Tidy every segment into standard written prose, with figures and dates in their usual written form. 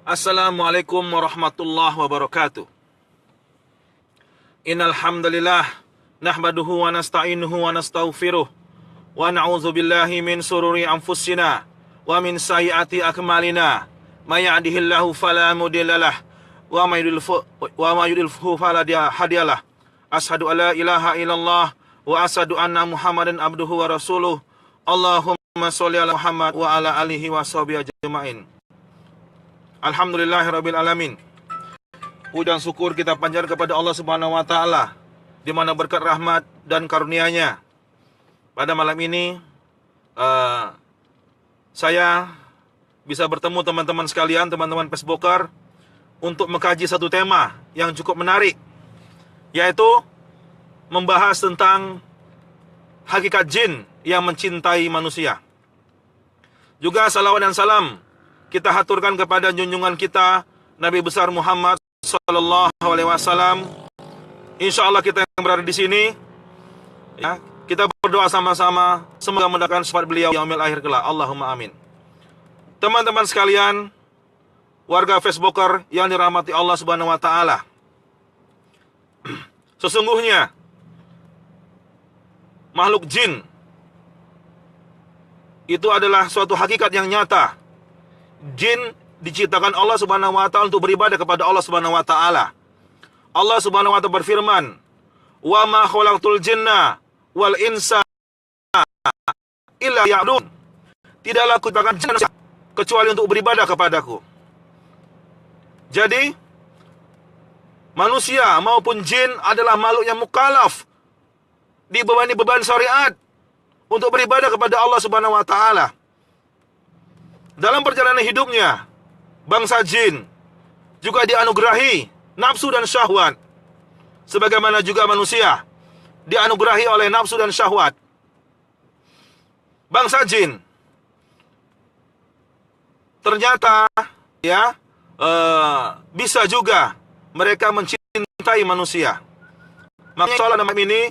Assalamualaikum warahmatullahi wabarakatuh. Innal hamdalillah nahmaduhu wa nasta'inuhu wa nastaghfiruh wa na'udzu billahi min sururi anfusina wa min sayyiati a'malina. May yahdihillahu fala mudhillalah wa may yudlilhu fala hadiyalah. Asyhadu alla ilaha illallah wa asyhadu anna Muhammadan abduhu wa rasuluh. Allahumma sholli ala Muhammad wa ala alihi wa sahbihi ajma'in. Alhamdulillahirabbil alamin. Puji dan syukur kita panjatkan kepada Allah Subhanahu wa taala di mana berkat rahmat dan karunia-Nya. Pada malam ini saya bisa bertemu teman-teman sekalian, teman-teman Facebooker, untuk mengkaji satu tema yang cukup menarik, yaitu membahas tentang hakikat jin yang mencintai manusia. Juga salawat dan salam kita haturkan kepada junjungan kita Nabi besar Muhammad sallallahu alaihi wasallam. Insyaallah kita yang berada di sini, ya, kita berdoa sama-sama semoga mendapatkan syafaat beliau yaumil akhir kelak. Allahumma amin. Teman-teman sekalian, warga Facebooker yang dirahmati Allah Subhanahu wa taala. Sesungguhnya makhluk jin itu adalah suatu hakikat yang nyata. Jin diciptakan Allah Subhanahu wa taala untuk beribadah kepada Allah Subhanahu wa taala. Allah Subhanahu wa taala berfirman, "Wa ma khalaqtul jinna wal insa illa liya'budun." Tidaklah aku ciptakan jin kecuali untuk beribadah kepadaku. Jadi manusia maupun jin adalah makhluk yang mukallaf, dibebani beban syariat untuk beribadah kepada Allah Subhanahu wa taala. Dalam perjalanan hidupnya, bangsa jin juga dianugerahi nafsu dan syahwat, sebagaimana juga manusia dianugerahi oleh nafsu dan syahwat. Bangsa jin ternyata bisa juga mereka mencintai manusia. Makanya soal malam ini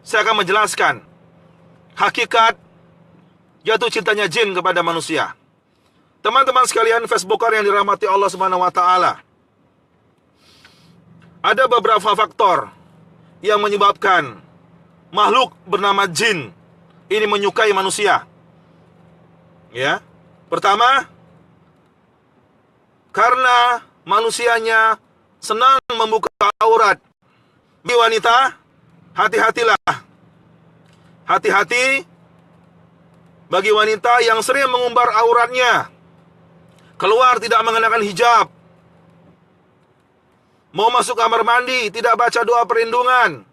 saya akan menjelaskan hakikat jatuh cintanya jin kepada manusia. Teman-teman sekalian Facebooker yang dirahmati Allah Subhanahu wa taala, ada beberapa faktor yang menyebabkan makhluk bernama jin ini menyukai manusia. Ya. Pertama, karena manusianya senang membuka aurat. Bagi wanita, hati-hatilah. Hati-hati bagi wanita yang sering mengumbar auratnya, keluar tidak mengenakan hijab, mau masuk kamar mandi tidak baca doa perlindungan,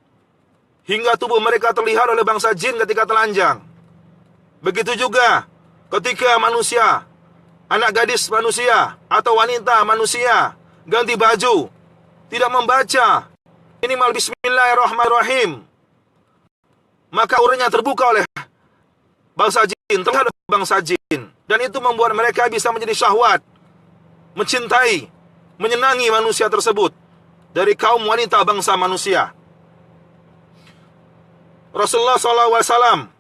hingga tubuh mereka terlihat oleh bangsa jin ketika telanjang. Begitu juga ketika manusia, anak gadis manusia atau wanita manusia ganti baju, tidak membaca minimal bismillahirrahmanirrahim, maka auratnya terbuka oleh bangsa jin, terhadap bangsa jin, dan itu membuat mereka bisa menjadi syahwat, mencintai, menyenangi manusia tersebut dari kaum wanita bangsa manusia. Rasulullah SAW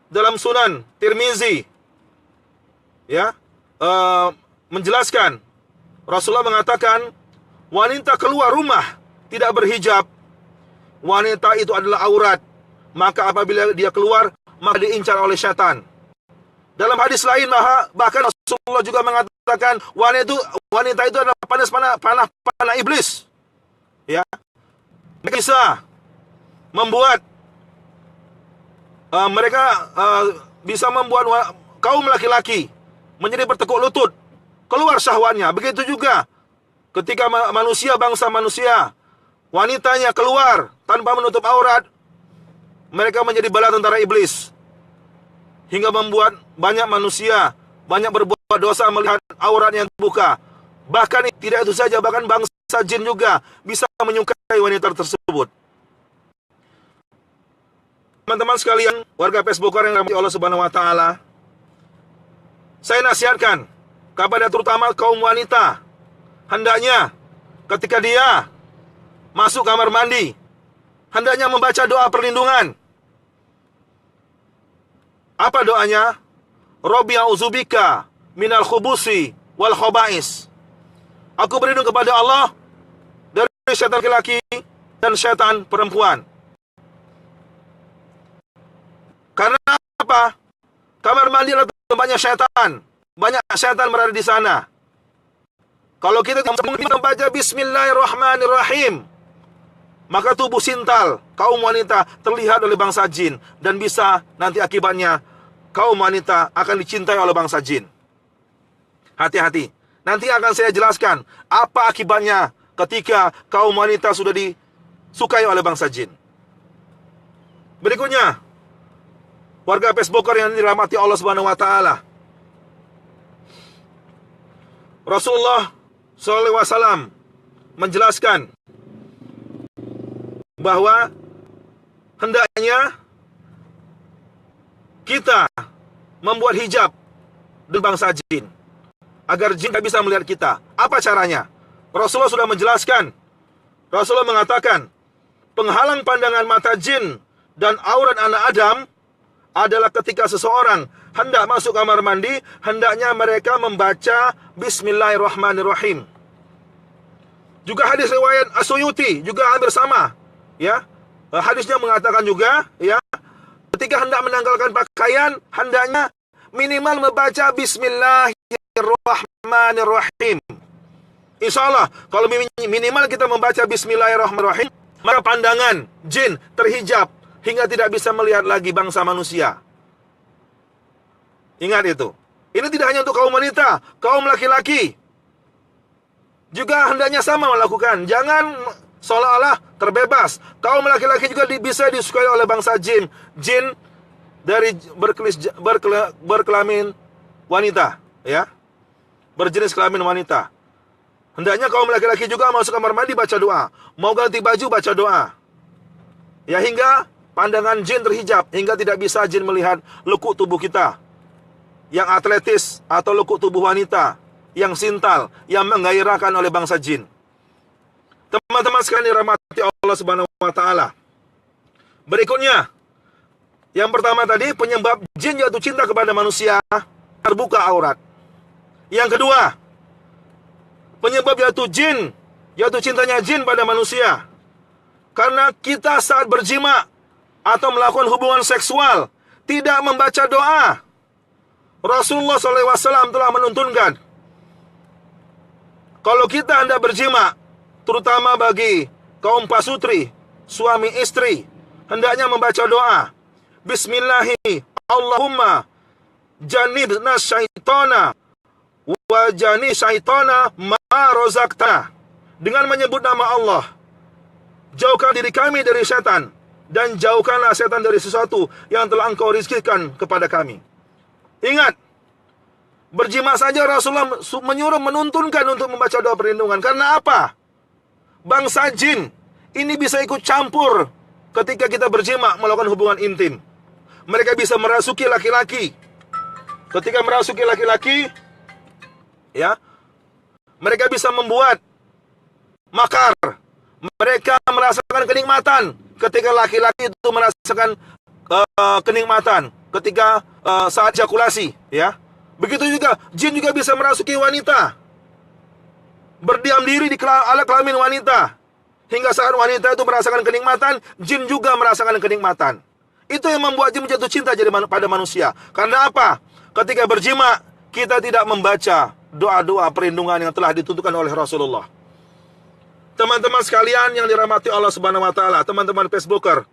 dalam Sunan Tirmizi menjelaskan, Rasulullah mengatakan, wanita keluar rumah tidak berhijab, wanita itu adalah aurat, maka apabila dia keluar maka diincar oleh syaitan. Dalam hadis lain bahkan Rasulullah juga mengatakan wanita itu adalah panah iblis. Ya. Bisa membuat bisa membuat kaum laki-laki menjadi bertekuk lutut, keluar syahwatnya. Begitu juga ketika bangsa manusia, wanitanya keluar tanpa menutup aurat, mereka menjadi bala tentara iblis, hingga membuat banyak manusia banyak berbuat dosa melihat aurat yang terbuka. Bahkan tidak itu saja, bahkan bangsa jin juga bisa menyukai wanita tersebut. Teman-teman sekalian, warga Facebooker yang dirahmati Allah Subhanahu wa taala, saya nasihatkan kepada terutama kaum wanita, hendaknya ketika dia masuk kamar mandi, hendaknya membaca doa perlindungan. Apa doanya? Rabbi a'udzubika minal khubusi wal khaba'is. Aku berlindung kepada Allah dari syaitan laki-laki dan syaitan perempuan. Karena apa? Kamar mandi adalah tempatnya syaitan. Banyak syaitan berada di sana. Kalau kita membaca Bismillahirrahmanirrahim, maka tubuh sintal kaum wanita terlihat oleh bangsa jin, dan bisa nanti akibatnya kaum wanita akan dicintai oleh bangsa jin. Hati-hati. Nanti akan saya jelaskan apa akibatnya ketika kaum wanita sudah disukai oleh bangsa jin. Berikutnya, warga Facebooker yang dirahmati Allah Subhanahu wa taala. Rasulullah SAW menjelaskan bahwa hendaknya kita membuat hijab dari bangsa jin agar jin tidak bisa melihat kita. Apa caranya? Rasulullah sudah menjelaskan. Rasulullah mengatakan, penghalang pandangan mata jin dan aurat anak Adam adalah ketika seseorang hendak masuk kamar mandi, hendaknya mereka membaca Bismillahirrahmanirrahim. Juga hadis riwayat As-Suyuti juga hampir sama, ya. Hadisnya mengatakan juga, ya, ketika hendak menanggalkan pakaian, hendaknya minimal membaca Bismillahirrahmanirrahim. Insya Allah, kalau minimal kita membaca Bismillahirrahmanirrahim, maka pandangan jin terhijab hingga tidak bisa melihat lagi bangsa manusia. Ingat itu. Ini tidak hanya untuk kaum wanita, kaum laki-laki juga hendaknya sama melakukan. Jangan seolah-olah terbebas. Kaum laki-laki juga bisa disukai oleh bangsa jin. Jin dari berkelamin wanita, ya, berjenis kelamin wanita. Hendaknya kaum laki-laki juga masuk kamar mandi baca doa. Mau ganti baju baca doa. Ya, hingga pandangan jin terhijab, hingga tidak bisa jin melihat lekuk tubuh kita yang atletis atau lekuk tubuh wanita yang sintal, yang menggairahkan oleh bangsa jin. Teman-teman sekalian dirahmati Allah Subhanahu wa taala. Berikutnya, yang pertama tadi, penyebab jin jatuh cinta kepada manusia, terbuka aurat. Yang kedua, penyebab jatuh cintanya jin pada manusia, karena kita saat berjima atau melakukan hubungan seksual tidak membaca doa. Rasulullah SAW telah menuntunkan, kalau kita hendak berjima, terutama bagi kaum pasutri, suami istri, hendaknya membaca doa. Bismillahi Allahumma janibna syaitana wa jani syaitana ma rozaqtana. Dengan menyebut nama Allah, jauhkan diri kami dari setan, dan jauhkanlah setan dari sesuatu yang telah engkau rizkikan kepada kami. Ingat, berjima saja Rasulullah menuntunkan untuk membaca doa perlindungan. Karena apa? Bangsa jin ini bisa ikut campur ketika kita berjima melakukan hubungan intim. Mereka bisa merasuki laki-laki. Ketika merasuki laki-laki, ya, mereka bisa membuat makar. Mereka merasakan kenikmatan ketika laki-laki itu merasakan kenikmatan ketika saat ejakulasi, ya. Begitu juga jin juga bisa merasuki wanita, berdiam diri di alat kelamin wanita, hingga saat wanita itu merasakan kenikmatan, jin juga merasakan kenikmatan. Itu yang membuat jin jatuh cinta pada manusia. Karena apa? Ketika berjima, kita tidak membaca doa-doa perlindungan yang telah ditentukan oleh Rasulullah. Teman-teman sekalian yang dirahmati Allah Subhanahu wa taala, teman-teman Facebooker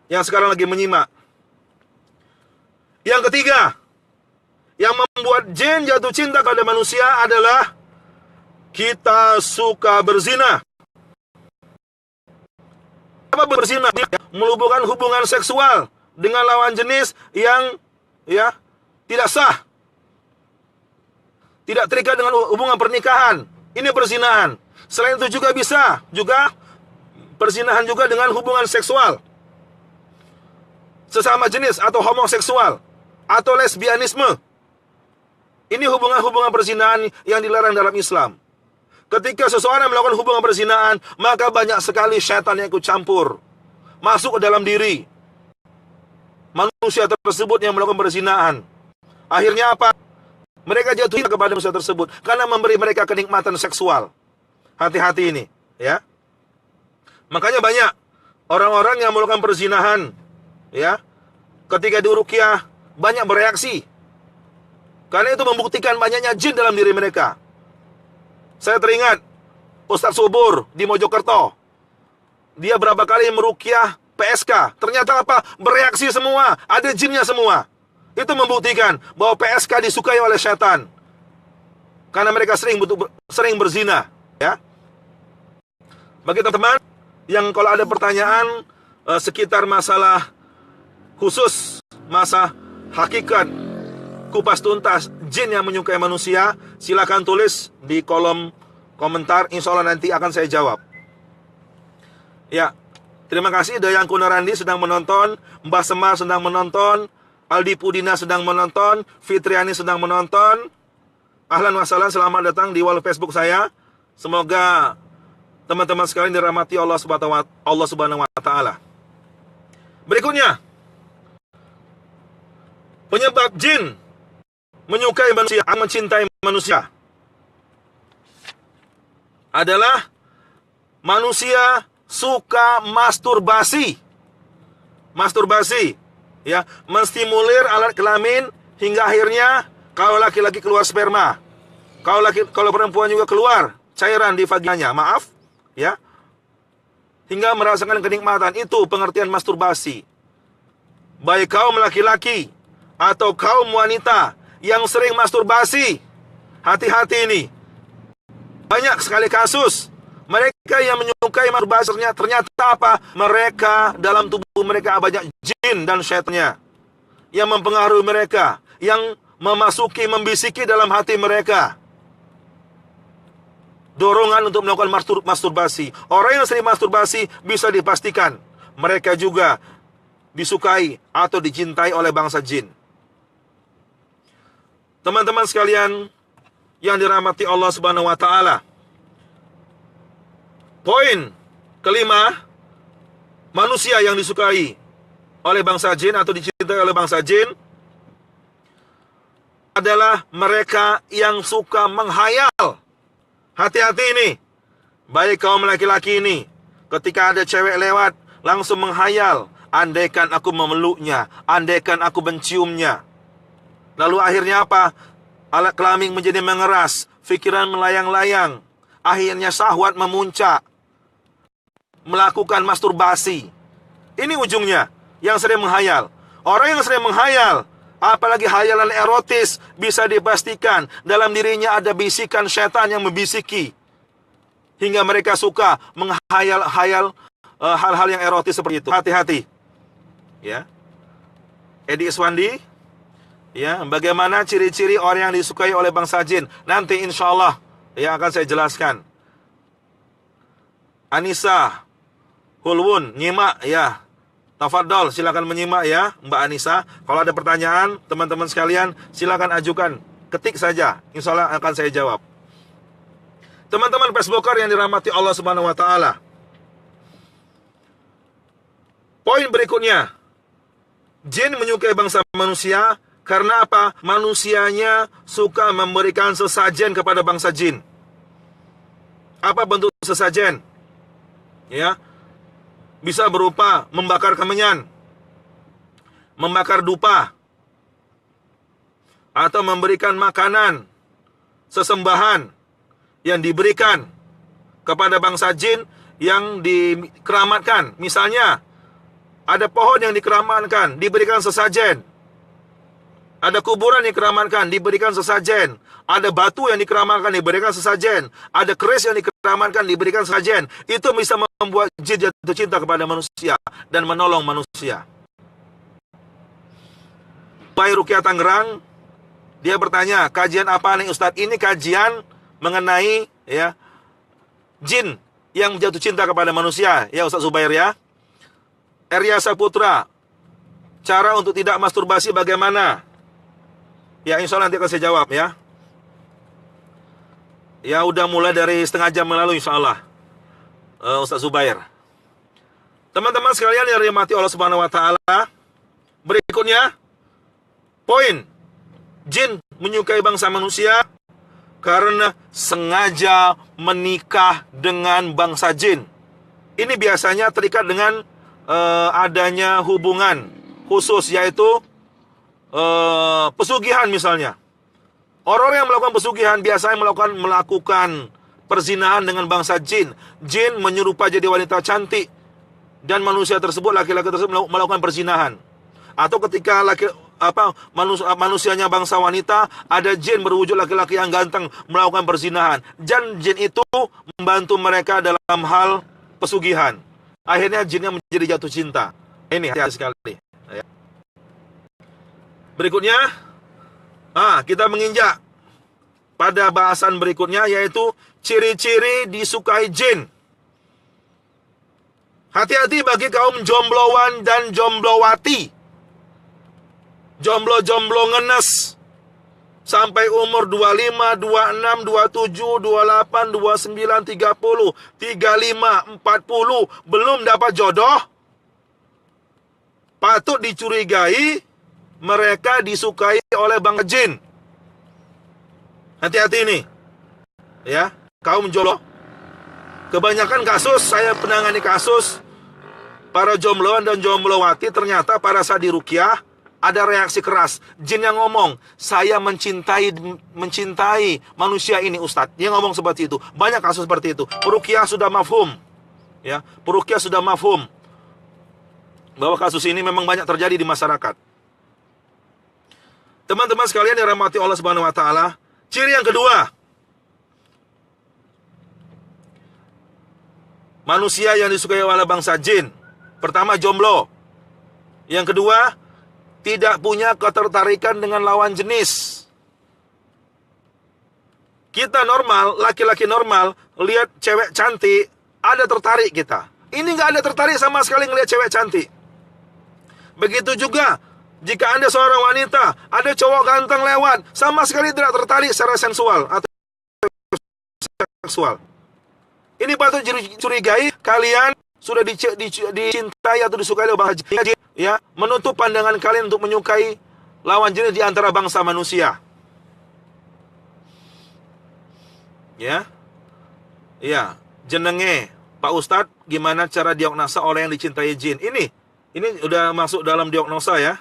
yang sekarang lagi menyimak. Yang ketiga, yang membuat jin jatuh cinta kepada manusia adalah kita suka berzina. Apa berzina? Melubungkan hubungan seksual dengan lawan jenis yang, ya, tidak sah, tidak terikat dengan hubungan pernikahan. Ini perzinahan. Selain itu juga bisa perzinahan juga dengan hubungan seksual sesama jenis atau homoseksual atau lesbianisme. Ini hubungan-hubungan perzinahan yang dilarang dalam Islam. Ketika seseorang melakukan hubungan perzinahan, maka banyak sekali syaitan yang ikut campur, masuk ke dalam diri manusia tersebut yang melakukan perzinahan. Akhirnya apa? Mereka jatuh cinta kepada manusia tersebut karena memberi mereka kenikmatan seksual. Hati-hati ini, ya. Makanya banyak orang-orang yang melakukan perzinahan, ya, ketika diruqyah banyak bereaksi. Karena itu membuktikan banyaknya jin dalam diri mereka. Saya teringat Ustaz Subur di Mojokerto. Dia berapa kali meruqyah PSK. Ternyata apa? Bereaksi semua. Ada jinnya semua. Itu membuktikan bahwa PSK disukai oleh setan. Karena mereka sering berzina, ya. Bagi teman-teman yang kalau ada pertanyaan sekitar masalah khusus, masa hakikat kupas tuntas jin yang menyukai manusia, silakan tulis di kolom komentar. Insya Allah nanti akan saya jawab. Ya, terima kasih Dayang Kunarandi sedang menonton, Mbah Semar sedang menonton, Aldi Pudina sedang menonton, Fitriani sedang menonton. Ahlan wa sahlan, selamat datang di wall Facebook saya. Semoga teman-teman sekalian dirahmati Allah Subhanahu wa taala. Berikutnya, penyebab jin menyukai manusia, mencintai manusia adalah manusia suka masturbasi. Masturbasi, ya, menstimulir alat kelamin hingga akhirnya kalau laki-laki keluar sperma, kalau perempuan juga keluar cairan di vaginanya, maaf, ya, hingga merasakan kenikmatan. Itu pengertian masturbasi. Baik kaum laki-laki atau kaum wanita yang sering masturbasi, hati-hati ini. Banyak sekali kasus mereka yang menyukai masturbasi, ternyata apa? Mereka dalam tubuh mereka banyak jin dan syaitannya yang mempengaruhi mereka, yang memasuki, membisiki dalam hati mereka dorongan untuk melakukan masturbasi. Orang yang sering masturbasi bisa dipastikan mereka juga disukai atau dicintai oleh bangsa jin. Teman-teman sekalian yang dirahmati Allah Subhanahu wa taala. Poin kelima, manusia yang disukai oleh bangsa jin atau dicintai oleh bangsa jin adalah mereka yang suka menghayal. Hati-hati ini. Baik kaum laki-laki ini, ketika ada cewek lewat, langsung menghayal, andaikan aku memeluknya, andaikan aku menciumnya. Lalu akhirnya apa? Alat kelamin menjadi mengeras, pikiran melayang-layang, akhirnya syahwat memuncak, melakukan masturbasi. Ini ujungnya, yang sering menghayal. Orang yang sering menghayal, apalagi hayalan erotis, bisa dipastikan dalam dirinya ada bisikan setan yang membisiki, hingga mereka suka menghayal-hayal hal-hal yang erotis seperti itu. Hati-hati, ya. Edi Iswandi, ya, bagaimana ciri-ciri orang yang disukai oleh bangsa jin? Nanti insya Allah ya akan saya jelaskan. Anissa Hulwun, nyimak ya. Tafadhol, silakan menyimak ya, Mbak Anissa. Kalau ada pertanyaan, teman-teman sekalian, silakan ajukan. Ketik saja, insya Allah akan saya jawab. Teman-teman Facebooker yang dirahmati Allah Subhanahu wa taala. Poin berikutnya, jin menyukai bangsa manusia karena apa? Manusianya suka memberikan sesajen kepada bangsa jin. Apa bentuk sesajen? Ya, bisa berupa membakar kemenyan, membakar dupa, atau memberikan makanan, sesembahan yang diberikan kepada bangsa jin yang dikeramatkan. Misalnya, ada pohon yang dikeramatkan, diberikan sesajen. Ada kuburan yang dikeramatkan, diberikan sesajen. Ada batu yang dikeramatkan, diberikan sesajen. Ada keris yang dikeramatkan, diberikan sesajen. Itu bisa membuat jin jatuh cinta kepada manusia dan menolong manusia. Bayi Ruqyah Tangerang, dia bertanya, kajian apa nih Ustadz? Ini kajian mengenai ya jin yang jatuh cinta kepada manusia, ya Ustadz Zubair ya. Arya Saputra, cara untuk tidak masturbasi bagaimana? Ya insya Allah nanti akan saya jawab ya. Ya udah mulai dari setengah jam lalu insya Allah, Ustaz Zubair. Teman-teman sekalian yang dirahmati Allah Subhanahu wa taala, berikutnya poin jin menyukai bangsa manusia karena sengaja menikah dengan bangsa jin. Ini biasanya terikat dengan adanya hubungan khusus, yaitu pesugihan misalnya. Orang-orang yang melakukan pesugihan biasanya melakukan perzinahan dengan bangsa jin. Jin menyerupai jadi wanita cantik, dan manusia tersebut, laki-laki tersebut melakukan perzinahan. Atau ketika manusianya bangsa wanita, ada jin berwujud laki-laki yang ganteng melakukan perzinahan. Dan jin itu membantu mereka dalam hal pesugihan. Akhirnya jinnya menjadi jatuh cinta. Ini hati-hati sekali. Berikutnya, kita menginjak pada bahasan berikutnya, yaitu ciri-ciri disukai jin. Hati-hati bagi kaum jombloan dan jomblowati. Jomblo-jomblo ngenes sampai umur 25, 26, 27, 28, 29, 30, 35, 40 belum dapat jodoh. Patut dicurigai mereka disukai oleh bangsa jin. Hati-hati ini, ya, kaum jomblo. Kebanyakan kasus, saya menangani kasus para jombloan dan jomblowati, ternyata pada saat diruqyah ada reaksi keras. Jin yang ngomong, saya mencintai manusia ini, Ustadz. Dia ngomong seperti itu. Banyak kasus seperti itu. Peruqyah sudah mafhum, ya, peruqyah sudah mafhum bahwa kasus ini memang banyak terjadi di masyarakat. Teman-teman sekalian yang dirahmati Allah Subhanahu wa taala, ciri yang kedua, manusia yang disukai oleh bangsa jin. Pertama, jomblo. Yang kedua, tidak punya ketertarikan dengan lawan jenis. Kita normal, laki-laki normal, lihat cewek cantik, ada tertarik kita. Ini nggak ada tertarik sama sekali ngelihat cewek cantik. Begitu juga jika Anda seorang wanita, ada cowok ganteng lewat, sama sekali tidak tertarik secara sensual atau seksual. Ini patut dicurigai, kalian sudah dicintai atau disukai oleh bangsa jin, ya, menutup pandangan kalian untuk menyukai lawan jenis di antara bangsa manusia. Ya. Ya, jenenge Pak Ustadz, gimana cara diagnosa orang yang dicintai jin? Ini udah masuk dalam diagnosa, ya.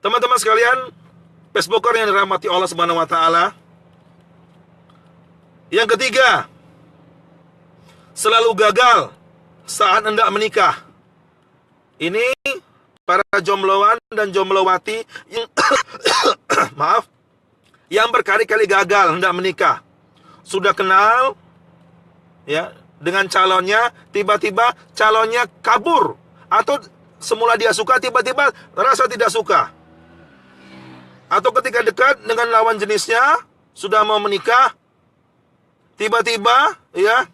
Teman-teman sekalian, Facebooker yang dirahmati Allah Subhanahu wa taala. Yang ketiga, selalu gagal saat hendak menikah. Ini para jombloan dan jomblowati yang maaf, yang berkali-kali gagal hendak menikah. Sudah kenal, ya, dengan calonnya, tiba-tiba calonnya kabur, atau semula dia suka, tiba-tiba rasa tidak suka. Atau ketika dekat dengan lawan jenisnya, sudah mau menikah, tiba-tiba, ya,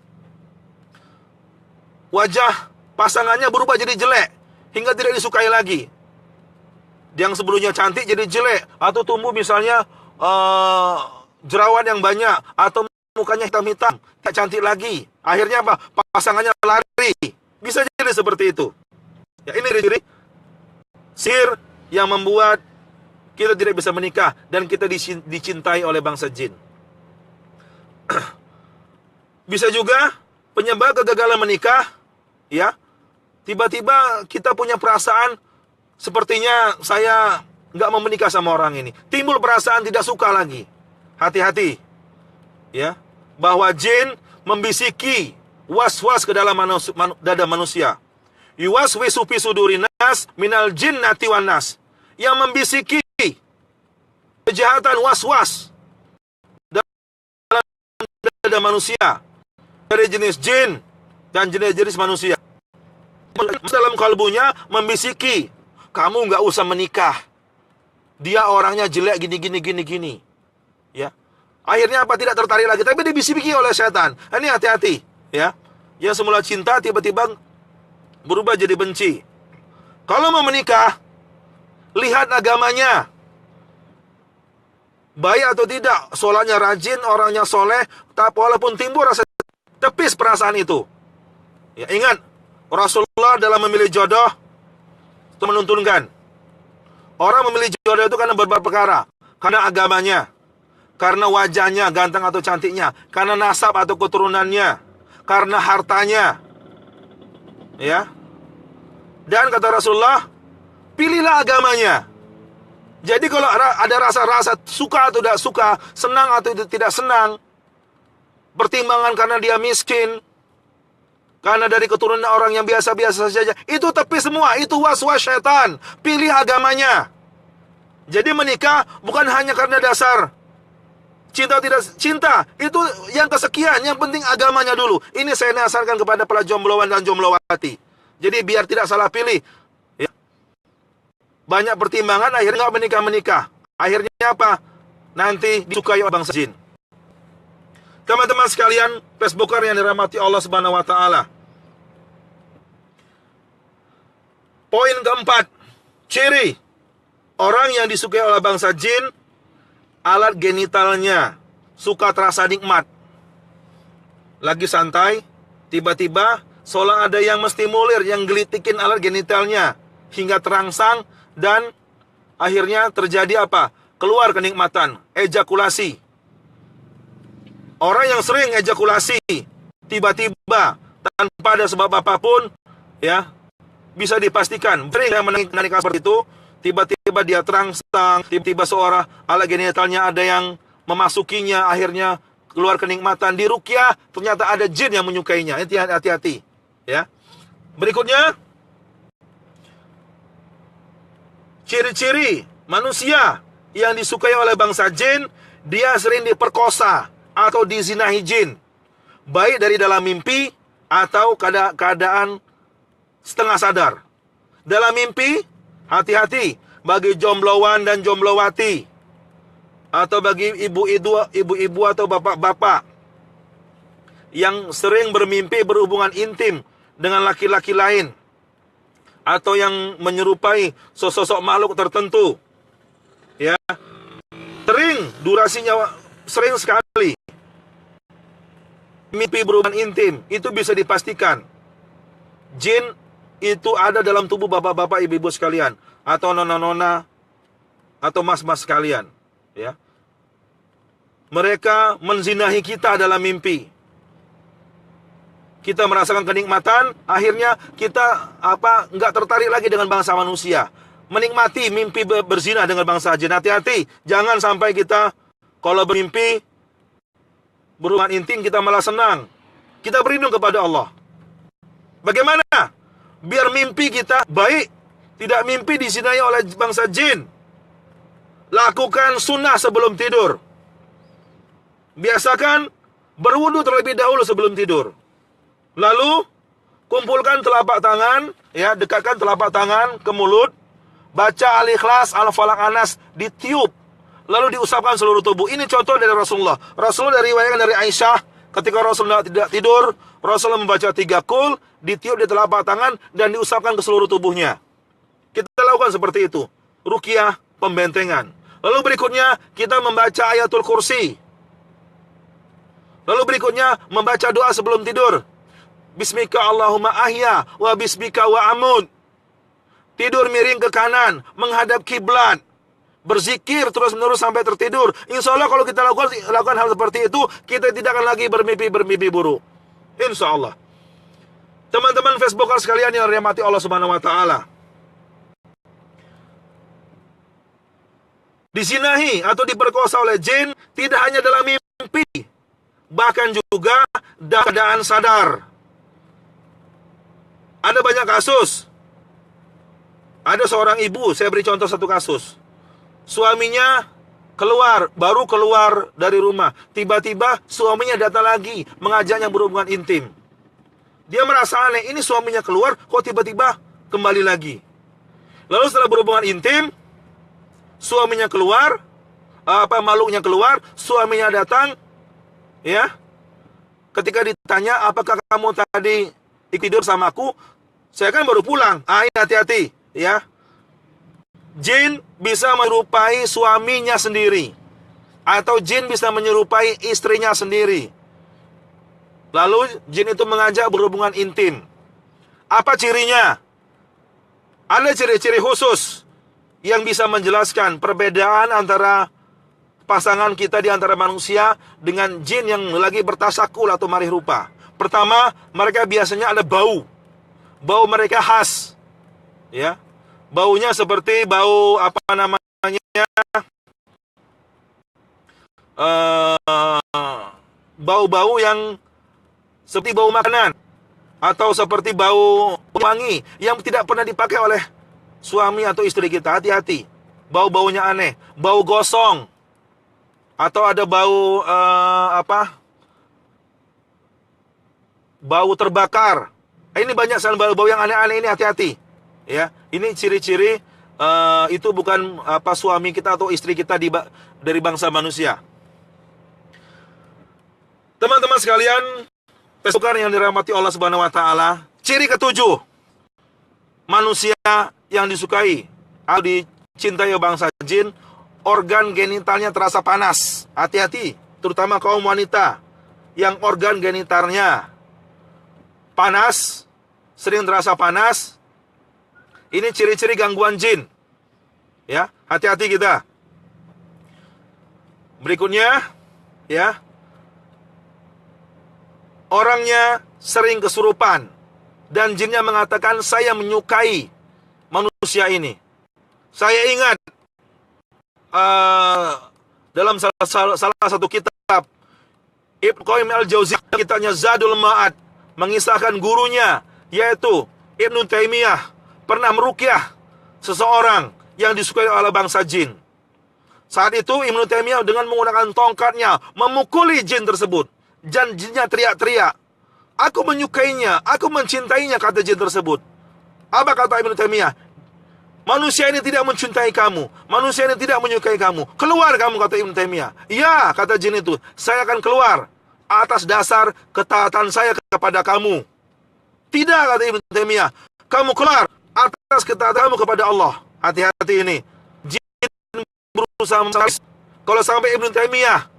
wajah pasangannya berubah jadi jelek, hingga tidak disukai lagi. Yang sebelumnya cantik jadi jelek, atau tumbuh misalnya jerawat yang banyak, atau mukanya hitam-hitam, tidak cantik lagi. Akhirnya apa? Pasangannya lari. Bisa jadi seperti itu. Ya, ini ciri sihir yang membuat kita tidak bisa menikah dan kita dicintai oleh bangsa jin. Bisa juga penyebab kegagalan menikah, ya, tiba-tiba kita punya perasaan sepertinya saya nggak mau menikah sama orang ini. Timbul perasaan tidak suka lagi. Hati-hati, ya, bahwa jin membisiki was-was ke dalam dada manusia. Yuwaswisu fi sudurinas minal jinnati wan nas. Yang membisiki kejahatan was-was dalam dada manusia dari jenis jin dan jenis-jenis manusia. Dalam kalbunya membisiki, kamu nggak usah menikah, dia orangnya jelek gini. Ya, akhirnya apa? Tidak tertarik lagi, tapi dibisiki oleh setan. Ini hati-hati, ya. Yang semula cinta tiba-tiba berubah jadi benci. Kalau mau menikah, lihat agamanya, baik atau tidak, sholatnya rajin, orangnya soleh, tapi walaupun timbul rasa tepis perasaan itu. Ya, ingat, Rasulullah dalam memilih jodoh itu menuntunkan, orang memilih jodoh itu karena beberapa perkara. karena agamanya, karena wajahnya, ganteng atau cantiknya, karena nasab atau keturunannya, karena hartanya. Ya. Dan kata Rasulullah, pilihlah agamanya. Jadi kalau ada rasa-rasa suka atau tidak suka, senang atau tidak senang, pertimbangan karena dia miskin, karena dari keturunan orang yang biasa-biasa saja, itu tepi semua, itu was-was syaitan. Pilih agamanya. Jadi menikah bukan hanya karena dasar cinta tidak cinta, itu yang kesekian, yang penting agamanya dulu. Ini saya nasihatkan kepada para jombloan dan jomblowati. Jadi biar tidak salah pilih. Ya. Banyak pertimbangan, akhirnya nggak menikah-menikah. Akhirnya apa? Nanti disukai oleh bangsa jin. Teman-teman sekalian, Facebooker yang dirahmati Allah Subhanahu wa taala. Poin keempat, ciri orang yang disukai oleh bangsa jin, alat genitalnya suka terasa nikmat. Lagi santai, tiba-tiba seolah ada yang menstimulir, yang gelitikin alat genitalnya hingga terangsang dan akhirnya terjadi apa? Keluar kenikmatan, ejakulasi. Orang yang sering ejakulasi tiba-tiba tanpa ada sebab apapun, ya, bisa dipastikan sering yang menikah seperti itu, tiba-tiba dia terangsang, tiba-tiba seorang alat genitalnya ada yang memasukinya, akhirnya keluar kenikmatan. Di ruqyah ternyata ada jin yang menyukainya. Hati-hati, ya. Berikutnya, ciri-ciri manusia yang disukai oleh bangsa jin, dia sering diperkosa atau dizinahi jin, baik dari dalam mimpi atau keadaan setengah sadar. Dalam mimpi, hati-hati bagi jombloan dan jomblowati, atau bagi ibu-ibu atau bapak-bapak yang sering bermimpi berhubungan intim dengan laki-laki lain, atau yang menyerupai sosok makhluk tertentu. Ya, durasinya sering sekali mimpi berhubungan intim, itu bisa dipastikan jin itu ada dalam tubuh bapak-bapak, ibu-ibu sekalian, atau nona-nona, atau mas-mas sekalian. Ya, mereka menzinahi kita dalam mimpi. Kita merasakan kenikmatan, akhirnya kita nggak tertarik lagi dengan bangsa manusia, menikmati mimpi berzina dengan bangsa jin. Hati-hati, jangan sampai kita kalau bermimpi berhubungan intim kita malah senang. Kita berlindung kepada Allah. Bagaimana biar mimpi kita baik, tidak mimpi dizinai oleh bangsa jin? Lakukan sunnah sebelum tidur. Biasakan berwudu terlebih dahulu sebelum tidur. Lalu kumpulkan telapak tangan, ya, dekatkan telapak tangan ke mulut, baca Al-Ikhlas, Al-Falaq, An-Nas, ditiup, lalu diusapkan seluruh tubuh. Ini contoh dari Rasulullah. Rasulullah dari riwayat dari Aisyah, ketika Rasulullah tidak tidur, Rasulullah membaca 3 qul, ditiup di telapak tangan dan diusapkan ke seluruh tubuhnya. Kita lakukan seperti itu. Ruqyah, pembentengan. Lalu berikutnya kita membaca ayatul kursi. Lalu berikutnya membaca doa sebelum tidur. Bismika Allahumma ahya wa bismika wa amut. Tidur miring ke kanan, menghadap kiblat. Berzikir terus-menerus sampai tertidur. Insya Allah kalau kita lakukan hal seperti itu, kita tidak akan lagi bermimpi buruk. Insya Allah. Teman-teman Facebooker sekalian yang dirahmati Allah Subhanahu wa taala. Disinahi atau diperkosa oleh jin tidak hanya dalam mimpi, bahkan juga dalam keadaan sadar. Ada banyak kasus. Ada seorang ibu, saya beri contoh satu kasus. Suaminya baru keluar dari rumah. Tiba-tiba suaminya datang lagi, mengajaknya berhubungan intim. Dia merasa aneh, ini suaminya keluar, kok tiba-tiba kembali lagi. Lalu setelah berhubungan intim, suaminya keluar, makhluknya keluar, suaminya datang, ya. Ketika ditanya, apakah kamu tadi tidur sama aku? Saya kan baru pulang. Ini hati-hati, ya. Jin bisa menyerupai suaminya sendiri, atau jin bisa menyerupai istrinya sendiri. Lalu jin itu mengajak berhubungan intim. Apa cirinya? Ada ciri-ciri khusus yang bisa menjelaskan perbedaan antara pasangan kita di antara manusia dengan jin yang lagi bertasakul atau marih rupa. Pertama, mereka biasanya ada bau. Bau mereka khas. Ya. Baunya seperti bau apa namanya? Bau-bau yang seperti bau makanan atau seperti bau wangi yang tidak pernah dipakai oleh suami atau istri kita. Hati-hati. Bau-baunya aneh, bau gosong. Atau ada bau bau terbakar. Ini banyak sekali bau-bau yang aneh-aneh ini, hati-hati. Ya, ini ciri-ciri itu bukan suami kita atau istri kita dari bangsa manusia. Teman-teman sekalian, pasukan yang dirahmati Allah Subhanahu wa taala, ciri ketujuh manusia yang disukai atau dicintai bangsa jin, organ genitalnya terasa panas. Hati-hati, terutama kaum wanita yang organ genitalnya panas, sering terasa panas. Ini ciri-ciri gangguan jin. Ya, hati-hati kita. Berikutnya, ya. Orangnya sering kesurupan dan jinnya mengatakan, saya menyukai manusia ini. Saya ingat dalam salah satu kitab Ibnu Qayyim al-Jauziyah, kitabnya Zadul Ma'ad, mengisahkan gurunya yaitu Ibnu Taimiyah pernah meruqyah seseorang yang disukai oleh bangsa jin. Saat itu Ibnu Taimiyah dengan menggunakan tongkatnya memukuli jin tersebut. Dan jinnya teriak-teriak, aku menyukainya, aku mencintainya, kata jin tersebut. Apa kata Ibnu Taimiyah? Manusia ini tidak mencintai kamu, manusia ini tidak menyukai kamu. Keluar kamu, kata Ibnu Taimiyah. Iya, kata jin itu, saya akan keluar atas dasar ketaatan saya kepada kamu. Tidak, kata Ibnu Taimiyah, kamu keluar atas ketaatan kamu kepada Allah. Hati-hati ini. Jin berusaha kalau sampai Ibnu Taimiyah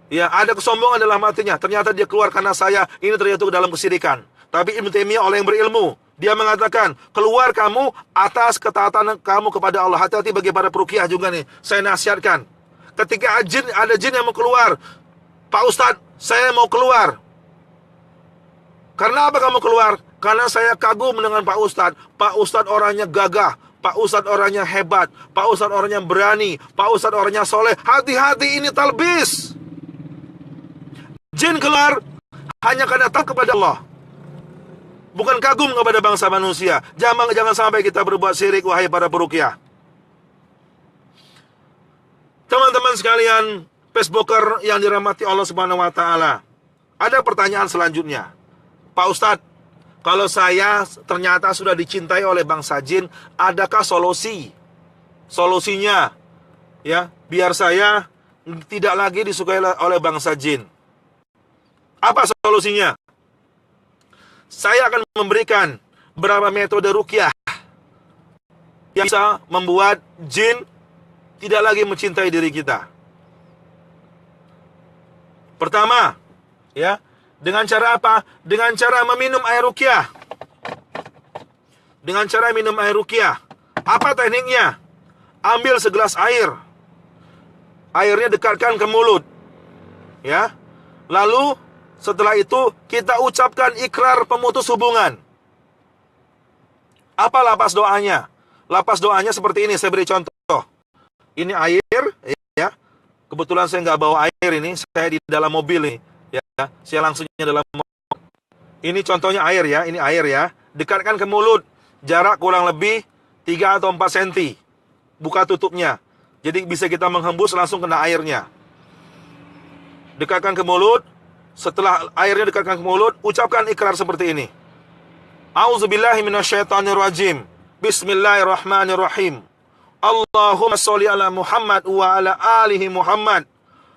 ada kesombongan dalam hatinya, ternyata dia keluar karena saya ini terjatuh ke dalam kesyirikan. Tapi Ibnu Taimiyah orang yang berilmu, dia mengatakan, keluar kamu atas ketaatan kamu kepada Allah. Hati-hati bagi para peruqyah juga nih, saya nasihatkan. Ketika ada jin yang mau keluar, Pak Ustadz, saya mau keluar. Karena apa kamu keluar? Karena saya kagum dengan Pak Ustadz. Pak Ustadz orangnya gagah, Pak Ustadz orangnya hebat, Pak Ustadz orangnya berani, Pak Ustadz orangnya soleh. Hati-hati, ini talbis. Jin keluar hanya karena takut kepada Allah, bukan kagum kepada bangsa manusia. Jangan sampai kita berbuat syirik, wahai para peruqyah. Teman-teman sekalian, Facebooker yang dirahmati Allah Subhanahu wa taala. Ada pertanyaan selanjutnya. Pak Ustadz, kalau saya ternyata sudah dicintai oleh bangsa jin, adakah solusinya? Ya, biar saya tidak lagi disukai oleh bangsa jin. Apa solusinya? Saya akan memberikan beberapa metode ruqyah yang bisa membuat jin tidak lagi mencintai diri kita. Pertama, ya, dengan cara apa? Dengan cara meminum air ruqyah. Dengan cara minum air ruqyah. Apa tekniknya? Ambil segelas air. Airnya dekatkan ke mulut. Ya. Lalu setelah itu kita ucapkan ikrar pemutus hubungan. Apa lapas doanya? Lapas doanya seperti ini, saya beri contoh. Ini air, ya. Kebetulan saya nggak bawa air ini, saya di dalam mobil nih, ya. Saya langsungnya dalam mobil. Ini contohnya air ya, ini air ya. Dekatkan ke mulut, jarak kurang lebih 3 atau 4 cm. Buka tutupnya. Jadi bisa kita menghembus langsung kena airnya. Dekatkan ke mulut. Setelah airnya dekatkan ke mulut, ucapkan ikrar seperti ini. A'udzubillahi minasyaitonirrajim. Bismillahirrahmanirrahim. Allahumma sholli ala Muhammad wa ala alihi Muhammad.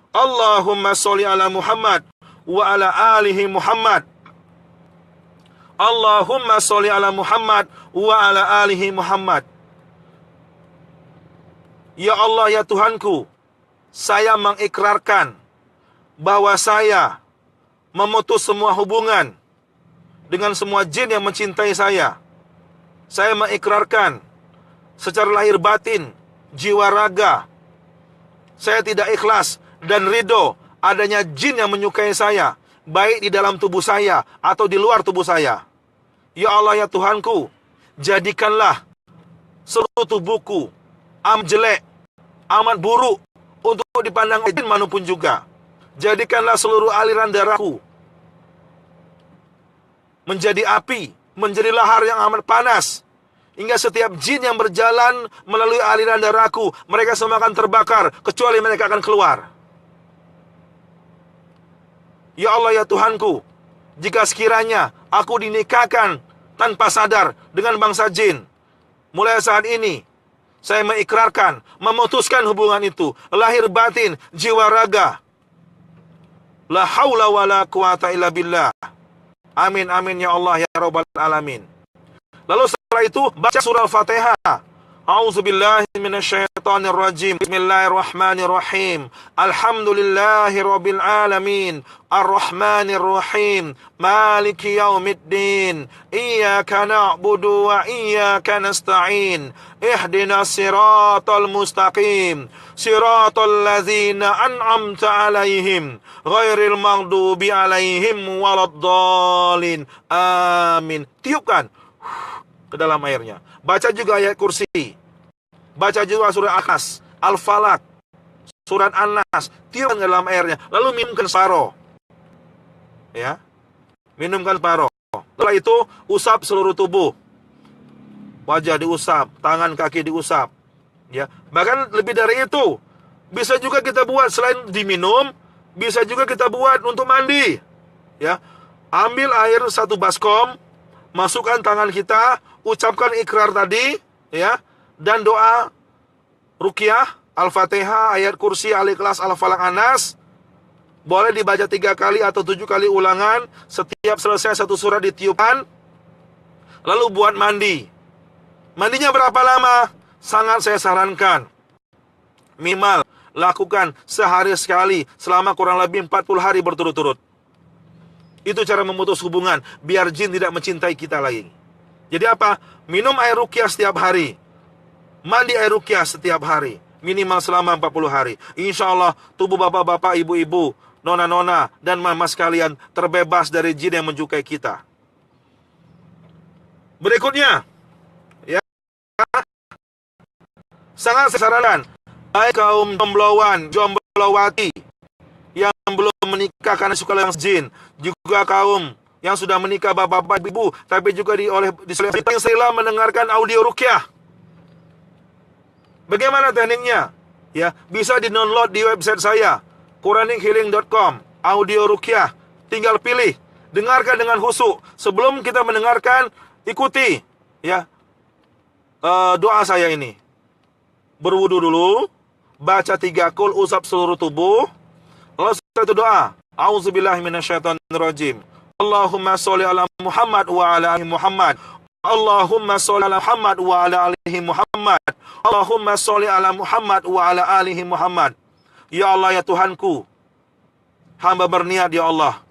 Allahumma sholli ala Muhammad wa ala alihi Muhammad. Allahumma sholli ala Muhammad wa ala alihi Muhammad. Ya Allah, ya Tuhanku, saya mengikrarkan bahwa saya memutus semua hubungan dengan semua jin yang mencintai saya. Saya mengikrarkan secara lahir batin, jiwa raga, saya tidak ikhlas dan ridho adanya jin yang menyukai saya, baik di dalam tubuh saya atau di luar tubuh saya. Ya Allah, ya Tuhanku, jadikanlah seluruh tubuhku amat jelek, amat buruk untuk dipandang jin manapun juga. Jadikanlah seluruh aliran darahku menjadi api, menjadi lahar yang amat panas, hingga setiap jin yang berjalan melalui aliran darahku, mereka semua akan terbakar, kecuali mereka akan keluar. Ya Allah, ya Tuhanku, jika sekiranya aku dinikahkan tanpa sadar dengan bangsa jin, mulai saat ini saya mengikrarkan, memutuskan hubungan itu, lahir batin, jiwa raga. La haula wa la quwata illa billah. Amin, amin, ya Allah, ya Rabbal Alamin. Lalu setelah itu, baca surah Al-Fatihah. A'udzubillahi minasyaitonirrajim. Bismillahirrahmanirrahim. Alhamdulillahi Rabbil Alamin. Ar-Rahmanirrahim. Maliki yaumiddin. Iyyaka na'budu wa iyyaka nasta'in. Ihdinas siratal mustaqim. Siratal ladzina an'amta 'alaihim ghairil maghdubi 'alaihim waladdallin. Amin. Tiupkan ke dalam airnya. Baca juga ayat kursi. Baca juga surah Al-Nas, Al-Falaq, surat An-Nas. Tiupkan ke dalam airnya. Lalu minumkan separuh. Ya. Minumkan separuh. Setelah itu usap seluruh tubuh. Wajah diusap, tangan kaki diusap. Ya. Bahkan lebih dari itu, bisa juga kita buat selain diminum, bisa juga kita buat untuk mandi. Ya. Ambil air 1 baskom, masukkan tangan kita, ucapkan ikrar tadi, ya, dan doa ruqyah, Al-Fatihah, ayat kursi, Al-Ikhlas, Al-Falaq, An-Nas. Boleh dibaca 3 kali atau 7 kali ulangan. Setiap selesai 1 surat ditiupkan. Lalu buat mandi. Mandinya berapa lama? Sangat saya sarankan, minimal lakukan sehari sekali selama kurang lebih 40 hari berturut-turut. Itu cara memutus hubungan, biar jin tidak mencintai kita lagi. Jadi apa? Minum air ruqyah setiap hari, mandi air ruqyah setiap hari, minimal selama 40 hari. Insya Allah tubuh bapak-bapak, ibu-ibu, nona-nona, dan mama sekalian terbebas dari jin yang mencukai kita. Berikutnya, ya, sangat saya sarankan, baik kaum jombloan, jomblowati yang belum menikah karena suka dengan jin, juga kaum yang sudah menikah bapak-bapak ibu, tapi juga sila mendengarkan audio ruqyah. Bagaimana tekniknya? Ya, bisa di-download di website saya, quranichealing.com, audio ruqyah. Tinggal pilih, dengarkan dengan khusyuk. Sebelum kita mendengarkan, ikuti, ya, doa saya ini. Berwudu dulu, baca 3 qul, usap seluruh tubuh. Lalu setelah itu doa, a'udzubillahi minasyaitonirrajim. Allahumma sholli ala Muhammad wa ala ali Muhammad. Allahumma sholli ala Muhammad wa ala alihi Muhammad. Allahumma sholli ala Muhammad wa ala alihi Muhammad. Ya Allah, ya Tuhanku, hamba berniat, ya Allah,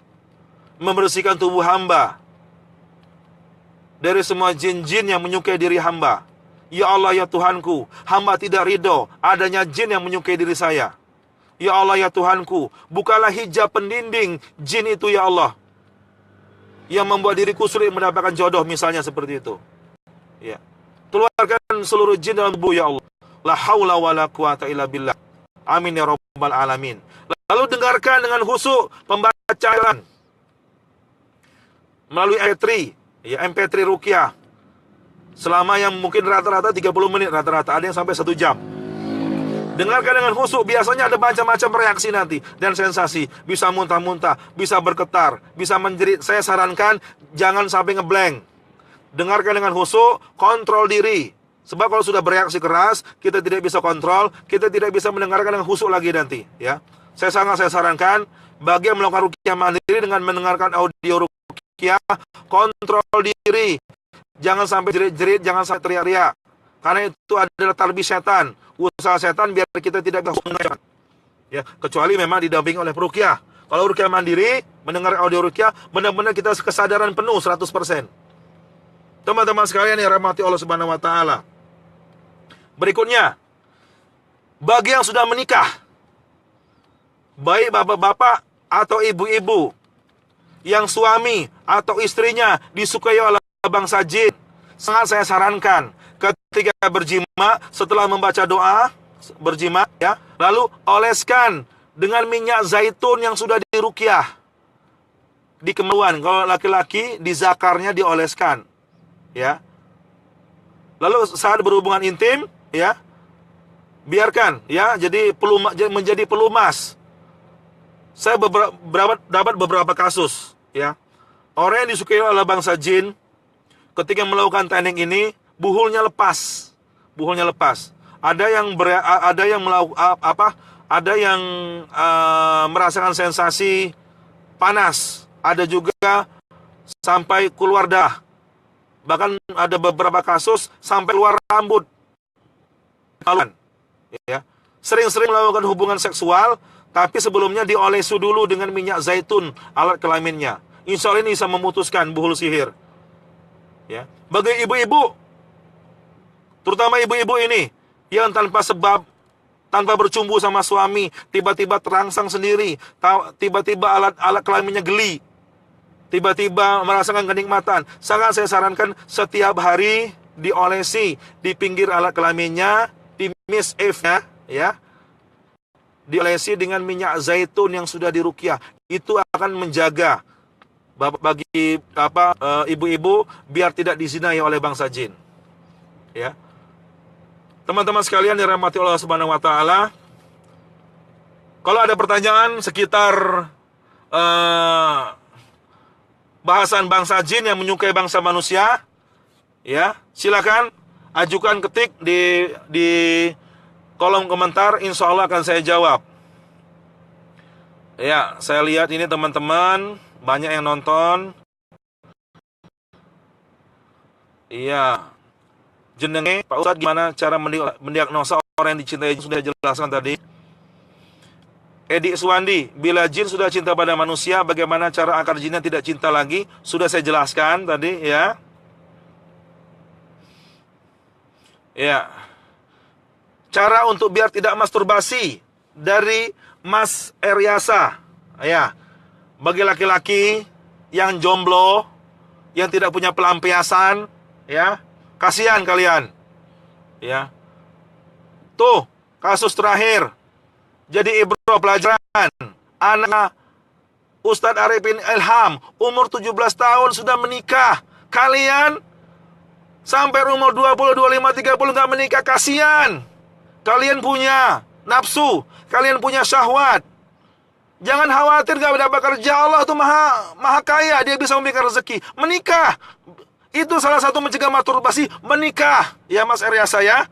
membersihkan tubuh hamba dari semua jin-jin yang menyukai diri hamba. Ya Allah, ya Tuhanku, hamba tidak ridho adanya jin yang menyukai diri saya. Ya Allah, ya Tuhanku, bukalah hijab pendinding jin itu, ya Allah, yang membuat diriku sulit mendapatkan jodoh, misalnya seperti itu. Ya. Keluarkan seluruh jin dalam tubuh, ya Allah. La haula wa la quwata illa billah. Amin ya Rabbal Alamin. Lalu dengarkan dengan khusyuk pembacaan melalui MP3, ya, MP3 ruqyah. Selama yang mungkin rata-rata 30 menit, rata-rata ada yang sampai 1 jam. Dengarkan dengan khusyuk, biasanya ada macam-macam reaksi nanti dan sensasi. Bisa muntah-muntah, bisa bergetar, bisa menjerit. Saya sarankan jangan sampai ngeblank. Dengarkan dengan khusyuk, kontrol diri. Sebab kalau sudah bereaksi keras, kita tidak bisa kontrol, kita tidak bisa mendengarkan dengan khusyuk lagi nanti, ya. Saya sarankan bagi yang melakukan ruqyah mandiri dengan mendengarkan audio ruqyah, kontrol diri. Jangan sampai jerit-jerit, jangan sampai teriak-teriak. Karena itu adalah tarbis setan, usaha setan biar kita tidak mendengar. Ya, kecuali memang didampingi oleh peruqyah. Kalau ruqyah mandiri, mendengar audio ruqyah, benar-benar kita kesadaran penuh 100%. Teman-teman sekalian yang rahmati Allah Subhanahu wa taala. Berikutnya, bagi yang sudah menikah, baik bapak-bapak atau ibu-ibu yang suami atau istrinya disukai oleh bangsa jin, sangat saya sarankan ketika berjima, setelah membaca doa berjima ya, lalu oleskan dengan minyak zaitun yang sudah diruqyah di kemaluan. Kalau laki-laki di zakarnya dioleskan ya. Lalu saat berhubungan intim ya, biarkan ya menjadi pelumas. Saya dapat beberapa kasus ya. Orang yang disukai oleh bangsa jin ketika melakukan teknik ini, buhulnya lepas. Ada yang merasakan sensasi panas, ada juga sampai keluar darah. Bahkan ada beberapa kasus sampai keluar rambut. Ya. Sering-sering melakukan hubungan seksual, tapi sebelumnya diolesi dulu dengan minyak zaitun alat kelaminnya. Insya Allah ini bisa memutuskan buhul sihir. Ya. Bagi ibu-ibu, terutama ibu-ibu ini yang tanpa sebab, tanpa bercumbu sama suami, tiba-tiba terangsang sendiri, tiba-tiba alat kelaminnya geli, tiba-tiba merasakan kenikmatan, sangat saya sarankan setiap hari diolesi di pinggir alat kelaminnya, di mis'ifnya ya, diolesi dengan minyak zaitun yang sudah diruqyah. Itu akan menjaga bagi ibu-ibu biar tidak dizinai oleh bangsa jin. Ya. Teman-teman sekalian yang dirahmati Allah Subhanahu wa taala, kalau ada pertanyaan sekitar bahasan bangsa jin yang menyukai bangsa manusia, ya, silakan ajukan, ketik di kolom komentar, insya Allah akan saya jawab. Ya, saya lihat ini teman-teman banyak yang nonton. Iya. Jenenge Pak Ustadz, gimana cara mendiagnosa orang yang dicintai? Sudah jelaskan tadi. Edi Suwandi, bila jin sudah cinta pada manusia, bagaimana cara agar jinnya tidak cinta lagi? Sudah saya jelaskan tadi ya. Ya. Cara untuk biar tidak masturbasi dari Mas Eryasa. Ya. Bagi laki-laki yang jomblo, yang tidak punya pelampiasan, ya. Kasihan kalian. Ya. Tuh, kasus terakhir. Jadi ibro pelajaran. Anak Ustadz Arifin Ilham, umur 17 tahun sudah menikah. Kalian sampai umur 20, 25, 30 nggak menikah, kasihan. Kalian punya nafsu, kalian punya syahwat. Jangan khawatir gak dapat kerja. Allah tuh maha kaya, dia bisa memberikan rezeki. Menikah. Itu salah satu mencegah masturbasi, menikah. Ya Mas Eryasa ya.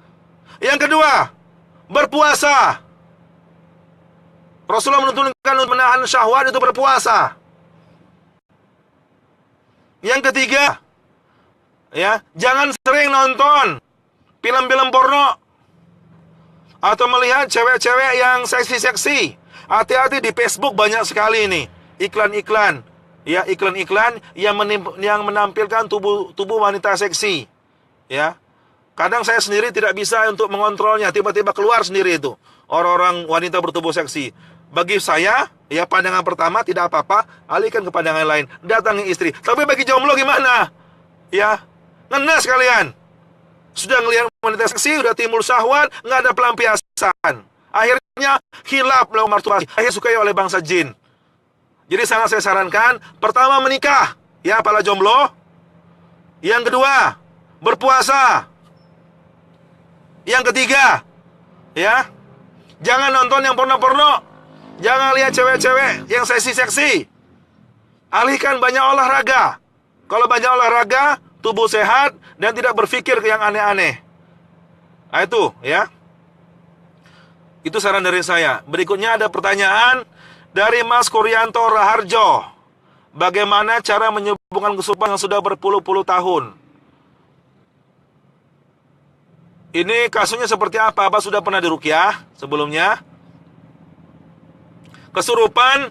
Yang kedua, berpuasa. Rasulullah menuntunkan untuk menahan syahwat itu berpuasa. Yang ketiga, ya, jangan sering nonton film-film porno atau melihat cewek-cewek yang seksi-seksi. Hati-hati, di Facebook banyak sekali nih iklan-iklan. Ya, iklan-iklan yang menampilkan tubuh wanita seksi. Ya. Kadang saya sendiri tidak bisa untuk mengontrolnya, tiba-tiba keluar sendiri itu orang-orang wanita bertubuh seksi. Bagi saya, ya, pandangan pertama tidak apa-apa, alihkan ke pandangan lain, datangi istri. Tapi bagi jomblo gimana? Ya, ngenes kalian. Sudah ngelihat wanita seksi, udah timbul syahwat, nggak ada pelampiasan. Akhirnya hilaf melakukan masturbasi. Akhirnya sukai oleh bangsa jin. Jadi sangat saya sarankan, pertama menikah, ya, para jomblo. Yang kedua, berpuasa. Yang ketiga, ya, jangan nonton yang porno-porno. Jangan lihat cewek-cewek yang seksi-seksi. Alihkan banyak olahraga. Kalau banyak olahraga, tubuh sehat dan tidak berpikir ke yang aneh-aneh. Nah, itu, ya. Itu saran dari saya. Berikutnya ada pertanyaan dari Mas Kuryanto Raharjo. Bagaimana cara menyembuhkan kesurupan yang sudah berpuluh-puluh tahun? Ini kasusnya seperti apa? Apa sudah pernah diruqyah sebelumnya? Kesurupan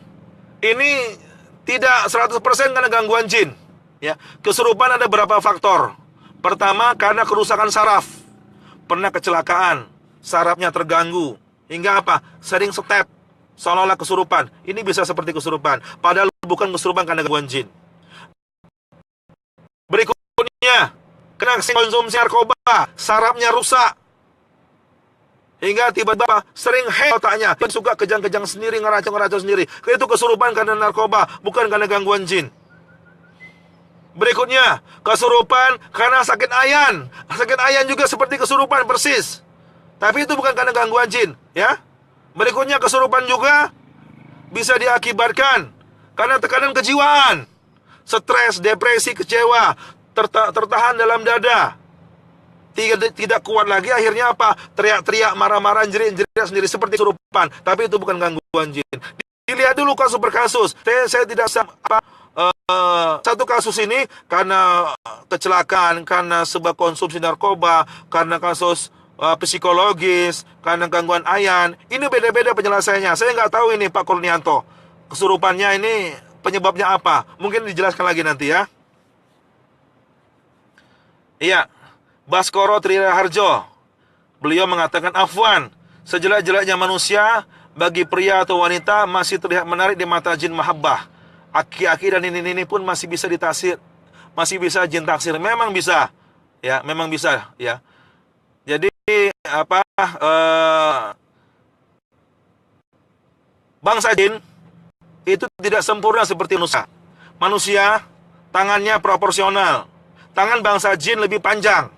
ini tidak 100% karena gangguan jin. Ya, kesurupan ada beberapa faktor. Pertama, karena kerusakan saraf. Pernah kecelakaan, sarafnya terganggu. Hingga apa? Sering step. seolah-olah kesurupan. Ini bisa seperti kesurupan, padahal bukan kesurupan karena gangguan jin. Berikutnya, kena konsumsi narkoba, sarafnya rusak, hingga tiba-tiba sering otaknya, suka kejang-kejang sendiri, ngeracau-ngeracau sendiri. Itu kesurupan karena narkoba, bukan karena gangguan jin. Berikutnya, kesurupan karena sakit ayan. Sakit ayan juga seperti kesurupan persis, tapi itu bukan karena gangguan jin, ya. Berikutnya, kesurupan juga bisa diakibatkan karena tekanan kejiwaan, stres, depresi, kecewa, tertahan dalam dada, tidak kuat lagi, akhirnya apa? Teriak-teriak, marah-marah, jerit-jerit sendiri seperti kesurupan, tapi itu bukan gangguan jin. Dilihat dulu kasus per kasus. Saya tidak satu kasus ini karena kecelakaan, karena sebab konsumsi narkoba, karena kasus psikologis, karena gangguan ayan. Ini beda-beda penyelesaiannya. Saya nggak tahu ini Pak Kurnianto, kesurupannya ini penyebabnya apa. Mungkin dijelaskan lagi nanti ya. Iya, Baskoro Triraharjo, beliau mengatakan, afwan, sejelek-jeleknya manusia bagi pria atau wanita masih terlihat menarik di mata jin mahabbah. Aki-aki dan ini pun masih bisa ditaksir, masih bisa jin taksir. Memang bisa, ya, memang bisa, ya. Jadi apa? Bangsa jin itu tidak sempurna seperti manusia. Manusia tangannya proporsional. Tangan bangsa jin lebih panjang.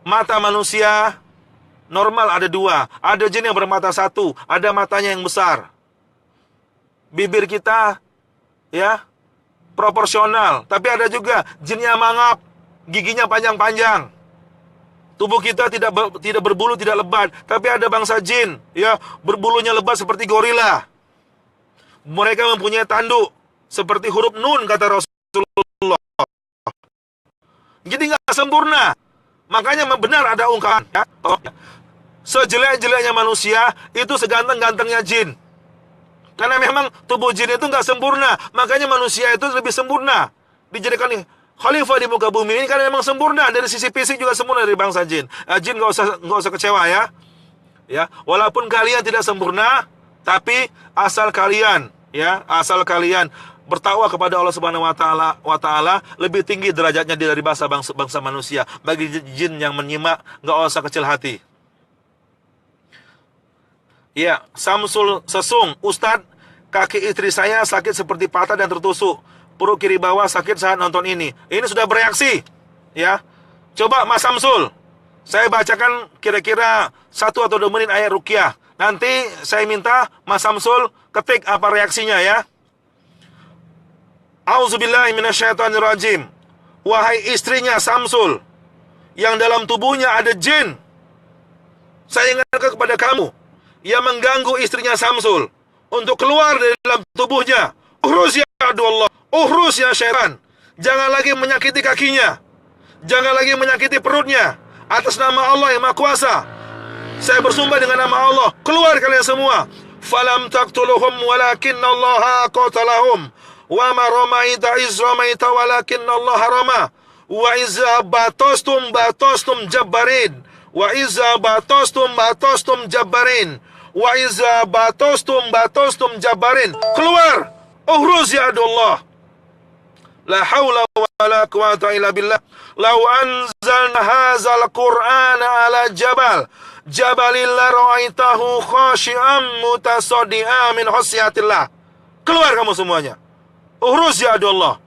Mata manusia normal ada 2. Ada jin yang bermata 1, ada matanya yang besar. Bibir kita, ya, proporsional, tapi ada juga jinnya mangap, giginya panjang-panjang. Tubuh kita tidak berbulu, tidak lebat, tapi ada bangsa jin, ya, berbulunya lebat seperti gorila. Mereka mempunyai tanduk seperti huruf nun, kata Rasulullah. Jadi nggak sempurna. Makanya benar ada ungkapan, ya, sejelek-jeleknya manusia itu seganteng-gantengnya jin. Karena memang tubuh jin itu nggak sempurna, makanya manusia itu lebih sempurna. Dijadikan khalifah di muka bumi ini karena memang sempurna, dari sisi fisik juga sempurna dari bangsa jin. Jin nggak usah kecewa, ya. Ya, walaupun kalian tidak sempurna, tapi asal kalian, ya, asal kalian bertakwa kepada Allah Subhanahu wa taala lebih tinggi derajatnya dari bangsa manusia. Bagi jin yang menyimak, nggak usah kecil hati. Ya, Samsul Sesung, Ustadz, kaki istri saya sakit seperti patah dan tertusuk. Perut kiri bawah sakit saat nonton ini. Ini sudah bereaksi, ya. Coba Mas Samsul, saya bacakan kira-kira 1 atau 2 menit ayat ruqyah. Nanti saya minta Mas Samsul ketik apa reaksinya, ya. Auzubillahi minasyaitonirrajim. Wahai istrinya Samsul, yang dalam tubuhnya ada jin, saya ingatkan kepada kamu yang mengganggu istrinya Samsul untuk keluar dari dalam tubuhnya. Uhrus ya Allah, uhrus ya syaitan. Jangan lagi menyakiti kakinya, jangan lagi menyakiti perutnya. Atas nama Allah yang Maha Kuasa, saya bersumpah dengan nama Allah, keluar kalian semua. Falam taqtuluhum walakinna Allah qatalahum. Wa ma ramaita iz ramaita walakinna Allah rama. Wa iza batostum jabbarin. Wa iza batostum jabbarin. Wa iza batostum jabbarin. Keluar. Uhruz ya Allah. La haula wa la quwata illa billah. Lau anzalna hadzal qur'ana ala jabalin la ra'aitahu khashi'an mutasaddian min khasyatillah. Keluar kamu semuanya. Uhruz ya Allah.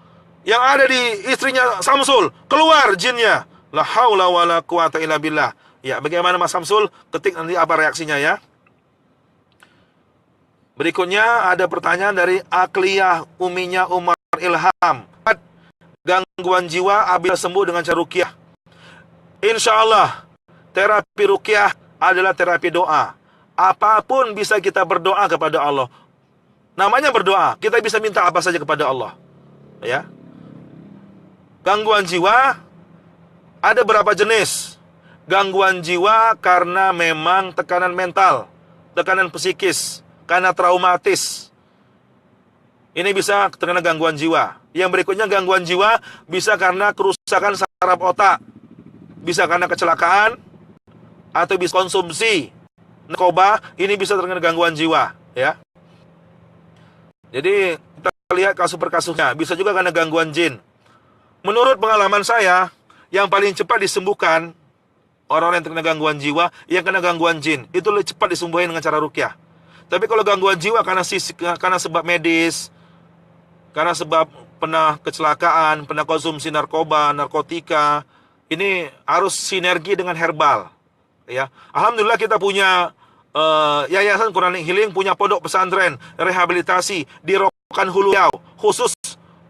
Yang ada di istrinya Samsul, keluar jinnya. La haula wa la quwata illa billah. Ya, bagaimana Mas Samsul? Ketik nanti apa reaksinya, ya. Berikutnya ada pertanyaan dari Akliyah Uminya Umar Ilham. Gangguan jiwa apabila sembuh dengan cara ruqyah. Insya Allah, terapi ruqyah adalah terapi doa. Apapun bisa kita berdoa kepada Allah. Namanya berdoa, kita bisa minta apa saja kepada Allah, ya. Gangguan jiwa ada berapa jenis? Gangguan jiwa karena memang tekanan mental, tekanan psikis, karena traumatis. Ini bisa terkena gangguan jiwa. Yang berikutnya gangguan jiwa bisa karena kerusakan saraf otak, bisa karena kecelakaan, atau bisa konsumsi narkoba. Ini bisa terkena gangguan jiwa, ya. Jadi kita lihat kasus per kasusnya. Bisa juga karena gangguan jin. Menurut pengalaman saya, yang paling cepat disembuhkan orang-orang yang terkena gangguan jiwa, yang kena gangguan jin, itu lebih cepat disembuhin dengan cara ruqyah. Tapi kalau gangguan jiwa karena sebab medis, karena sebab pernah kecelakaan, pernah konsumsi narkoba, narkotika, ini harus sinergi dengan herbal. Ya, alhamdulillah kita punya Yayasan Quranic Healing, punya pondok pesantren rehabilitasi di Rokan Hulu Riau, khusus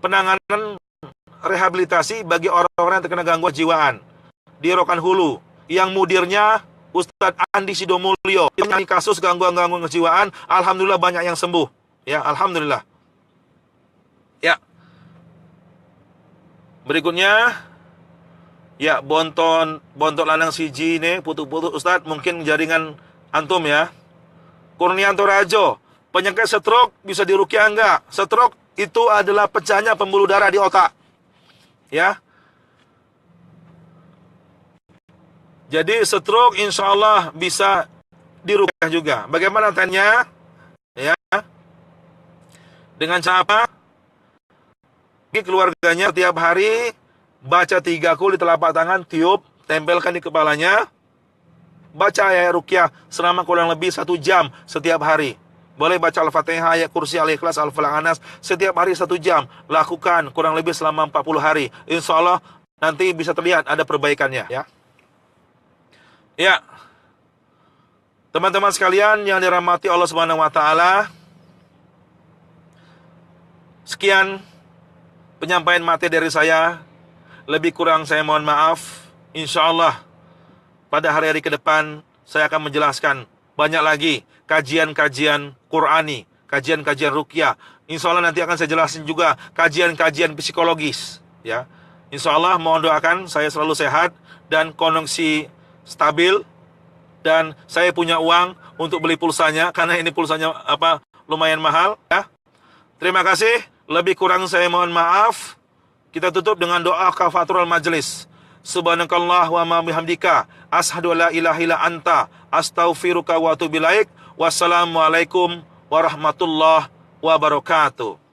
penanganan rehabilitasi bagi orang-orang yang terkena gangguan jiwaan di Rokan Hulu, yang mudirnya Ustadz Andi Sidomulyo. Yang kasus gangguan-gangguan kejiwaan, alhamdulillah banyak yang sembuh. Ya, alhamdulillah. Ya. Berikutnya, ya, bontot lanang siji ini putus-putus Ustadz, mungkin jaringan antum ya. Kurnianto Rajo, penyakit stroke bisa diruqyah enggak? Stroke itu adalah pecahnya pembuluh darah di otak. Ya. Jadi stroke insya Allah bisa diruqyah juga. Bagaimana tanya? Ya. Dengan cara apa? Keluarganya tiap hari baca 3 kul di telapak tangan, tiup, tempelkan di kepalanya. Baca ayat ruqyah selama kurang lebih 1 jam setiap hari. Boleh baca Al-Fatihah, ayat kursi, Al-Ikhlas, Al-Falaq, An-Nas setiap hari 1 jam. Lakukan kurang lebih selama 40 hari. Insya Allah nanti bisa terlihat ada perbaikannya. Ya. Ya. Teman-teman sekalian yang dirahmati Allah Subhanahu wa taala. Sekian penyampaian materi dari saya. Lebih kurang saya mohon maaf. Insya Allah pada hari-hari ke depan saya akan menjelaskan banyak lagi kajian-kajian Qur'ani, kajian-kajian ruqyah. Insya Allah nanti akan saya jelasin juga kajian-kajian psikologis. Ya, Insya Allah mohon doakan saya selalu sehat dan koneksi stabil, dan saya punya uang untuk beli pulsanya karena ini pulsanya lumayan mahal. Ya, terima kasih. Lebih kurang saya mohon maaf. Kita tutup dengan doa kafatul majlis. Subhanakallah wa ma bihamdika ashhadu an la ilaha illa anta astaghfiruka wa atubu ilaik. Wassalamualaikum warahmatullahi wabarakatuh.